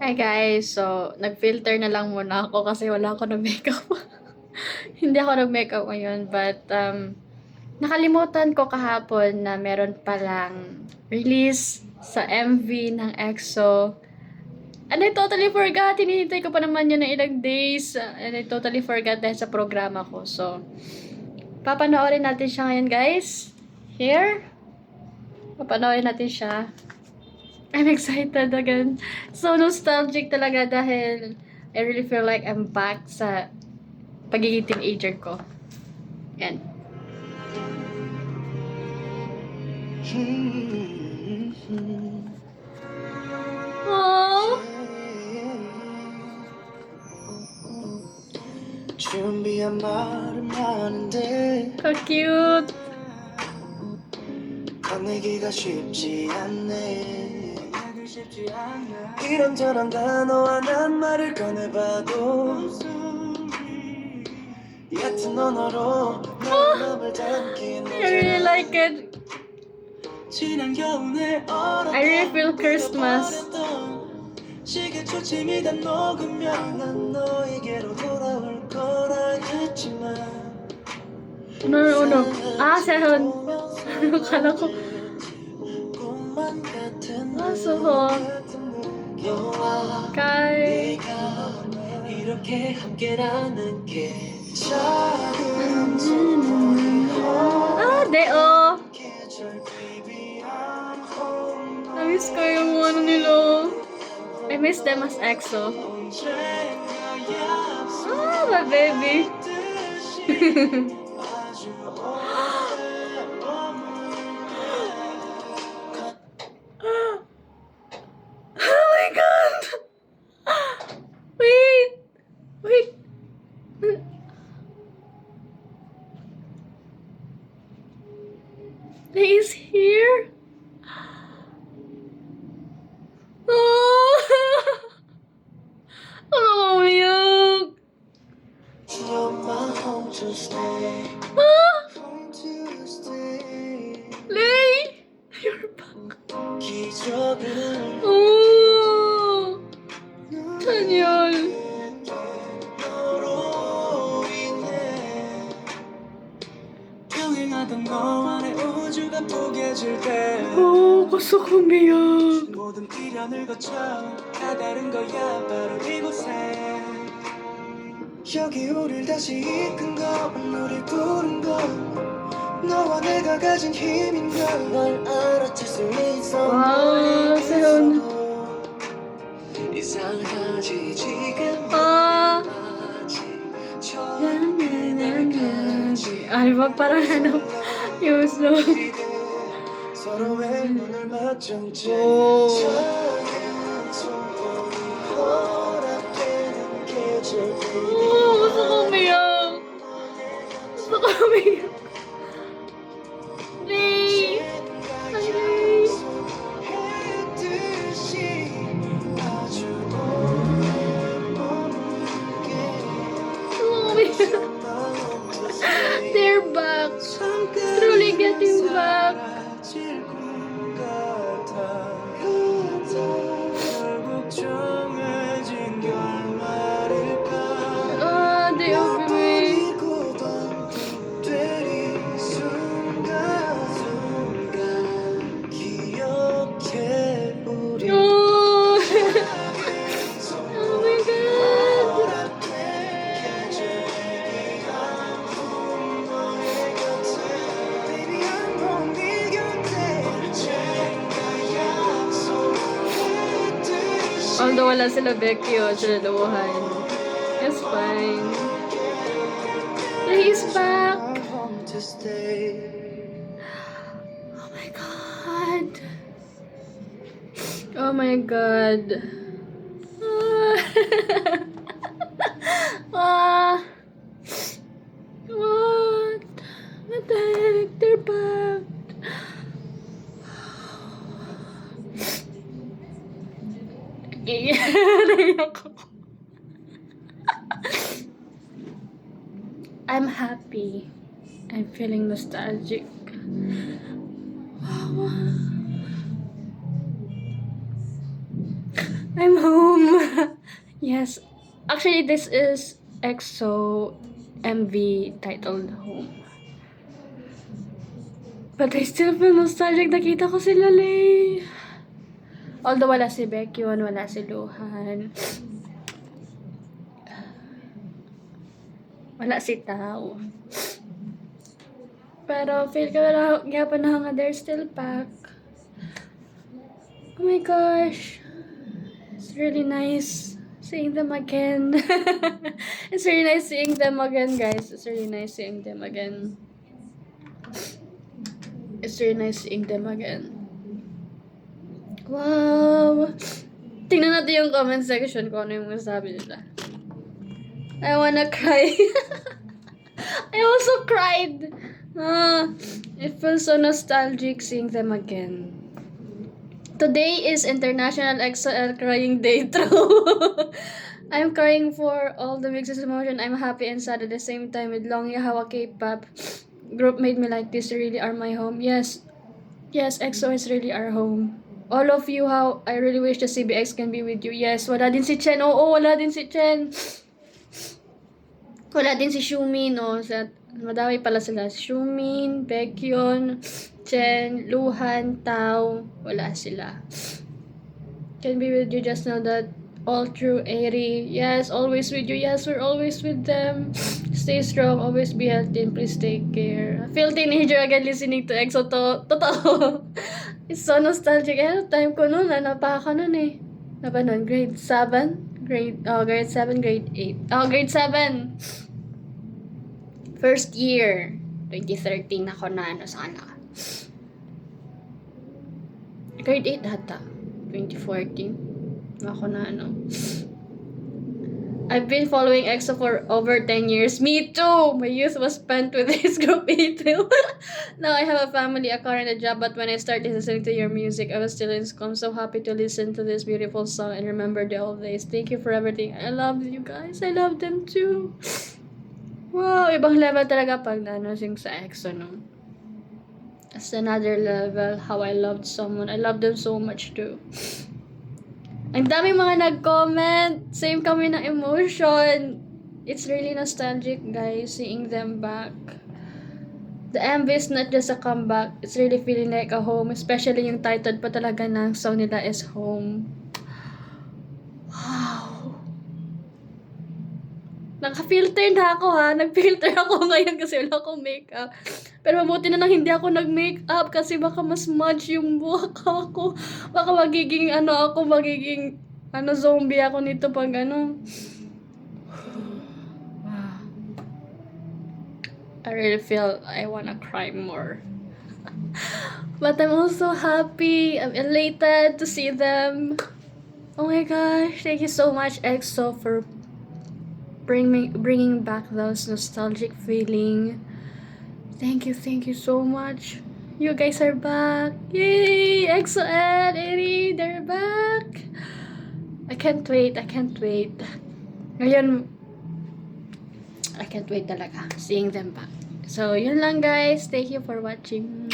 Hi guys! So, nag-filter na lang muna ako kasi wala ako ng makeup. Hindi ako nag-makeup ngayon, but nakalimutan ko kahapon na meron palang release sa MV ng EXO. And I totally forgot. Hinihintay ko pa naman yun ng ilang days. And I totally forgot dahil sa programa ko. So, papanoorin natin siya ngayon guys. Here. Papanoorin natin siya. I'm excited again. So nostalgic talaga dahil I really feel like I'm back sa pagiging teenager ko. Yan. Aww. 준비한 말은 많은데 Ka-cute. 꺼내기가 쉽지 않네 이런저런 단어와 난 말을 꺼내봐도 얕은 언어로 내 마음을 담긴 I really like it. 지난 겨울에 I really feel Christmas. 시계 초침이 다 녹으면 난 너에게로 돌아올 거라 했지만 Ano? Sehon. Kala ko. Suhon. Kai. 이렇게 함께라는 게 Deo. Na-miss ko yung ano nila. I miss them as EXO. My baby. Oh my god! Wait! Wait! He is here? Oh! Oh, yuck! You're my home to stay. Ah! Home to stay. Lay! You're back. 기적을 Oh! Daniel! 너로 인해 평행하던 너만의 우주가 포개질 때 Oh, gusto ko umiyak. 모든 미련을 거쳐 다다른 거야 바로 이곳에 여기 우릴 다시 이끈 건 우릴 부른 건 너와 내가 가진 힘인 걸널 알아챌 수 있어 Wow, Seon. 이상하지 지금 Ah! 처음 Diba? Parang ano, yung song. 서로의 눈을 맞춘 채 Oh. 허락되는 계절 Oh, gusto ko umiyak. Gusto ko umiyak. Lay! Lay! Gusto ko umiyak. They're back. Truly getting back. They open me. Oh, oh my god. Although wala sila Becky o sila Luhan. It's fine. He's back. Oh my god. Oh my god. Ah. What? What the heck? They're back. Naiyak ako. I'm happy. I'm feeling nostalgic. Wow. I'm home. Yes. Actually, this is EXO MV titled Home. But I still feel nostalgic. Nakita ko sila Lay. Although wala si Baekhyun, wala si Luhan. Wala si Tao. Pero feel ko na gyapon na nga they're still back. Oh my gosh. It's really nice seeing them again. It's really nice seeing them again, guys. It's really nice seeing them again. It's really nice seeing them again. Wow! Tingnan natin yung comment section kung ano yung masasabi nila. I wanna cry. I also cried. It feels so nostalgic seeing them again. Today is International XOL Crying Day. True. I'm crying for all the mixed emotion. I'm happy and sad at the same time with Long Yahawa K-pop group made me like this. Really are my home. Yes, EXO is really our home. All of you, how I really wish the CBX can be with you. Yes, wala din si Chen. Oo, wala din si Chen. Wala din si Xiumin. Madami pala sila. Xiumin, Baekhyun, Chen, Luhan, Tao. Wala sila. Can be with you, just know that all true, Eri. Yes, always with you. Yes, we're always with them. Stay strong, always be healthy, and please take care. I feel teenager again listening to EXO to. Totoo. It's so nostalgic. Time ko noon, pa ako noon eh. Napa noon? Grade 7? Grade 7, grade 8. Grade 7. First year. 2013 ako na sana. Grade 8 data. 2014. Ako na I've been following EXO for over 10 years. Me too! My youth was spent with this group too. Now I have a family, a car, and a job, but when I started listening to your music, I was still in school. I'm so happy to listen to this beautiful song and remember the old days. Thank you for everything. I love you guys. I love them too. Wow, ibang level talaga pag sing sa EXO, no? That's another level, how I loved someone. I love them so much too. Ang daming mga nag-comment. Same kami ng emotion. It's really nostalgic, guys, seeing them back. The MV is not just a comeback. It's really feeling like a home. Especially yung title pa talaga ng song nila is Home. Wow. Naka-filter na ako ha. Nag-filter ako ngayon kasi wala akong makeup. Pero mabuti na lang hindi ako nag-makeup kasi baka mas smudge yung buhok ako. Baka magiging zombie ako nito pag I really feel I wanna cry more. But I'm also happy. I'm elated to see them. Oh my gosh. Thank you so much, EXO, for bringing back those nostalgic feeling. Thank you so much. You guys are back. Yay! EXO and Eri, they're back. I can't wait. Ngayon, I can't wait talaga seeing them back. So, yun lang guys. Thank you for watching.